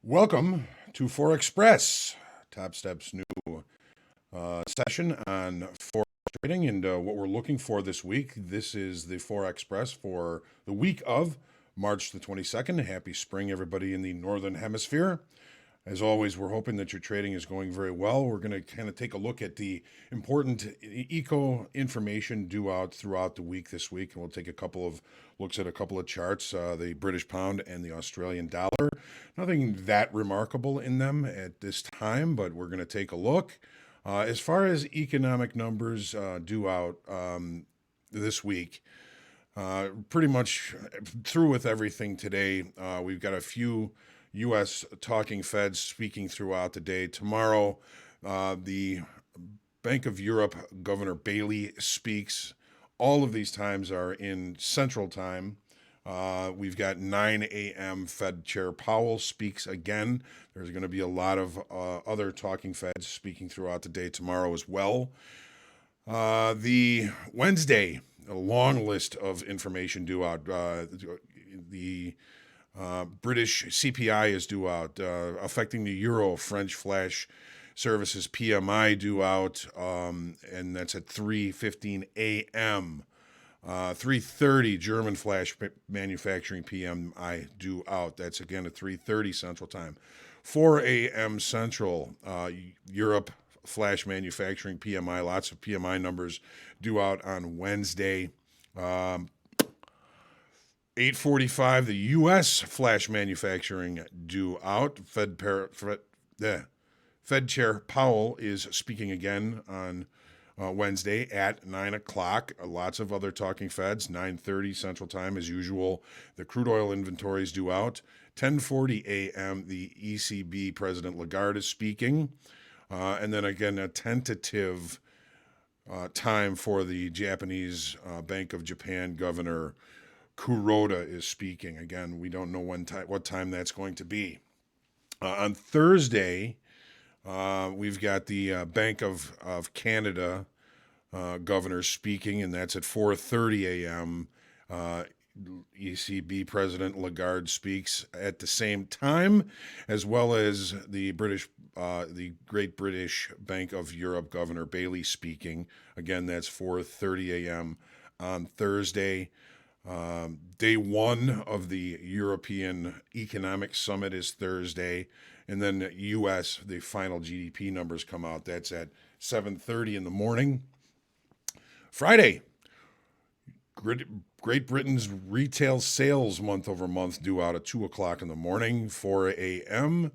Welcome to ForeEXpress, Topstep's new session on Forex trading and what we're looking for this week. This is the ForeExpress for the week of March the 22nd. Happy spring, everybody in the Northern Hemisphere. As always, we're hoping that your trading is going very well. We're going to kind of take a look at the important eco information due out throughout the week this week, and we'll take a couple of looks at a couple of charts, the British pound and the Australian dollar. Nothing that remarkable in them at this time, but we're going to take a look. As far as economic numbers due out this week, pretty much through with everything today. We've got a few U.S. talking Feds speaking throughout the day. Tomorrow, the Bank of Europe Governor Bailey speaks. All of these times are in Central Time. We've got 9 a.m. Fed Chair Powell speaks again. There's going to be a lot of other talking Feds speaking throughout the day tomorrow as well. The Wednesday, a long list of information due out. The British CPI is due out, affecting the euro. French flash services PMI due out, and that's at 3:15 a.m. 3:30 German flash manufacturing PMI due out. That's again at 3:30 Central Time. 4 a.m. Central, Europe flash manufacturing PMI. Lots of PMI numbers due out on Wednesday. 8:45, the U.S. flash manufacturing due out. Fed Chair Powell is speaking again on Wednesday at 9 o'clock. Lots of other talking Feds, 9:30 Central Time as usual. The crude oil inventory is due out. 10:40 a.m., the ECB President Lagarde is speaking. And then again, a tentative time for the Japanese Bank of Japan Governor Kuroda is speaking. Again, we don't know what time that's going to be. On Thursday, we've got the Bank of Canada governor speaking, and that's at 4:30 a.m. ECB President Lagarde speaks at the same time, as well as the Great British Bank of Europe Governor Bailey speaking. Again, that's 4:30 a.m. on Thursday. Day one of the European Economic Summit is Thursday, and then the U.S., the final GDP numbers come out. That's at 7:30 in the morning. Friday, Great Britain's retail sales month over month due out at 2 o'clock in the morning, 4 a.m.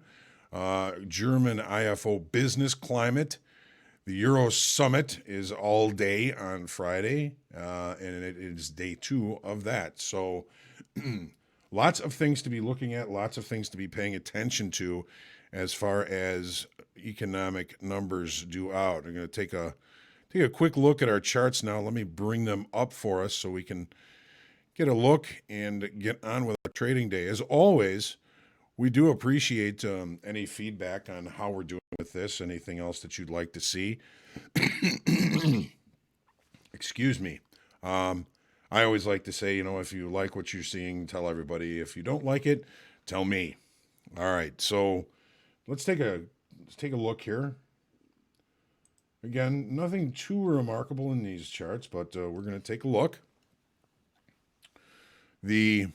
German IFO business climate. The Euro Summit is all day on Friday, and it is day two of that. So lots of things to be looking at, lots of things to be paying attention to as far as economic numbers due out. I'm going to take a quick look at our charts now. Let me bring them up for us so we can get a look and get on with our trading day. As always, we do appreciate any feedback on how we're doing with this, anything else that you'd like to see. Excuse me. I always like to say, if you like what you're seeing, tell everybody. If you don't like it, tell me. All right, so let's take a look here. Again, nothing too remarkable in these charts, but we're going to take a look. The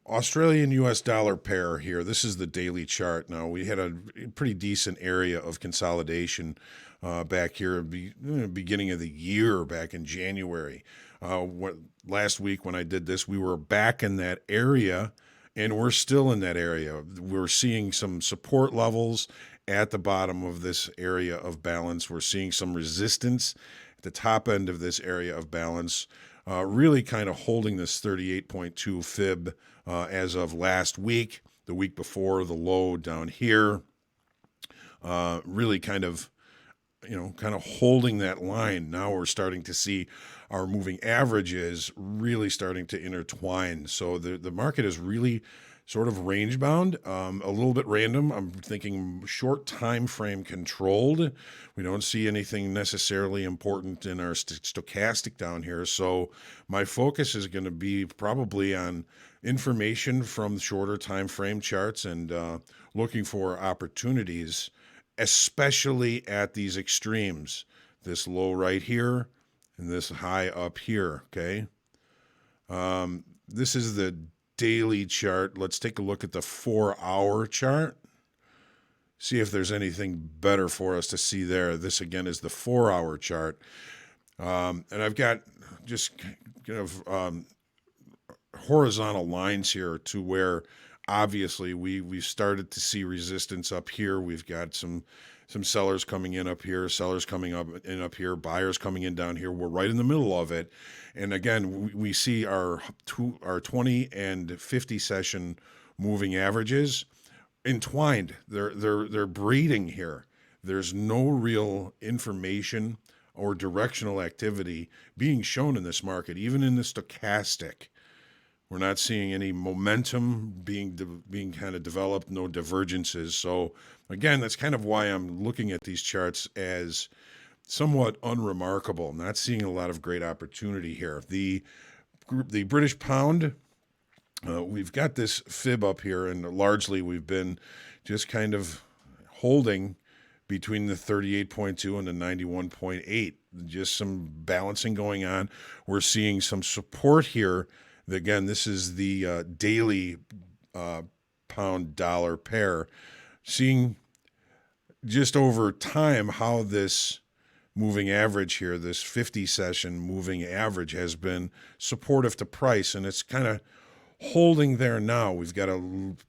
Australian US dollar pair here. This is the daily chart. Now, we had a pretty decent area of consolidation back here beginning of the year, back in January. Last week when I did this, we were back in that area, and we're still in that area. We're seeing some support levels at the bottom of this area of balance. We're seeing some resistance at the top end of this area of balance, really kind of holding this 38.2 fib as of last week, the week before the low down here, really kind of holding that line. Now we're starting to see our moving averages really starting to intertwine. So the market is really sort of range bound, a little bit random. I'm thinking short time frame controlled. We don't see anything necessarily important in our stochastic down here. So my focus is going to be probably on information from shorter time frame charts and looking for opportunities, especially at these extremes, this low right here and this high up here. Okay. This is the daily chart. Let's take a look at the 4-hour chart. See if there's anything better for us to see there. This again is the 4-hour chart. And I've got just kind of horizontal lines here to where obviously we've started to see resistance up here. We've got some sellers coming in up here, sellers coming up here, buyers coming in down here. We're right in the middle of it. And again, we see our 20 and 50 session moving averages entwined. They're breeding here. There's no real information or directional activity being shown in this market, even in the stochastic. We're not seeing any momentum being kind of developed, no divergences. So again, that's kind of why I'm looking at these charts as somewhat unremarkable. Not seeing a lot of great opportunity here. The British pound, we've got this fib up here, and largely we've been just kind of holding between the 38.2 and the 91.8. Just some balancing going on. We're seeing some support here. Again, this is the daily pound dollar pair. Seeing just over time how this moving average here, this 50 session moving average, has been supportive to price, and it's kind of holding there now. We've got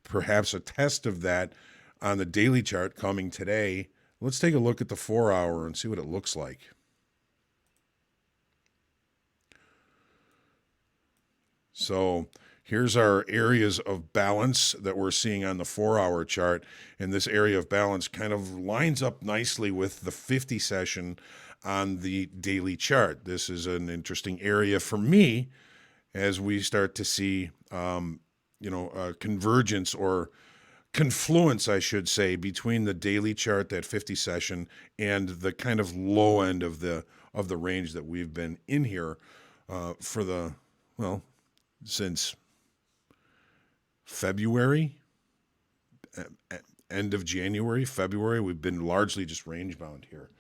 perhaps a test of that on the daily chart coming today. Let's take a look at the 4-hour and see what it looks like. So here's our areas of balance that we're seeing on the 4-hour chart. And this area of balance kind of lines up nicely with the 50 session on the daily chart. This is an interesting area for me as we start to see, convergence or confluence, I should say, between the daily chart, that 50 session, and the kind of low end of the range that we've been in here since February, end of January, February. We've been largely just range bound here.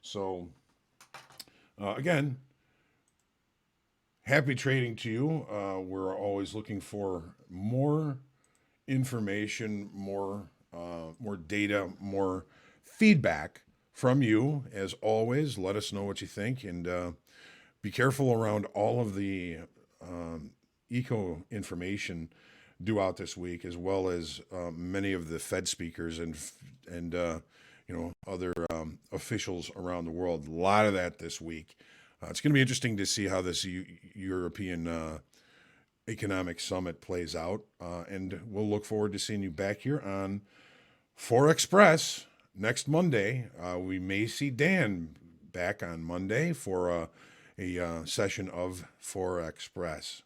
So again, happy trading to you. We're always looking for more information, more data, more feedback from you. As always, let us know what you think, and be careful around all of the eco information due out this week, as well as many of the Fed speakers and other officials around the world. A lot of that this week. It's going to be interesting to see how this European economic summit plays out, and we'll look forward to seeing you back here on ForeExpress next Monday. We may see Dan back on Monday for a session of ForeExpress.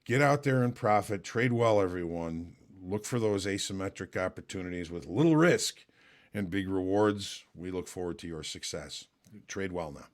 Get out there and profit. Trade well, everyone. Look for those asymmetric opportunities with little risk and big rewards. We look forward to your success. Trade well now.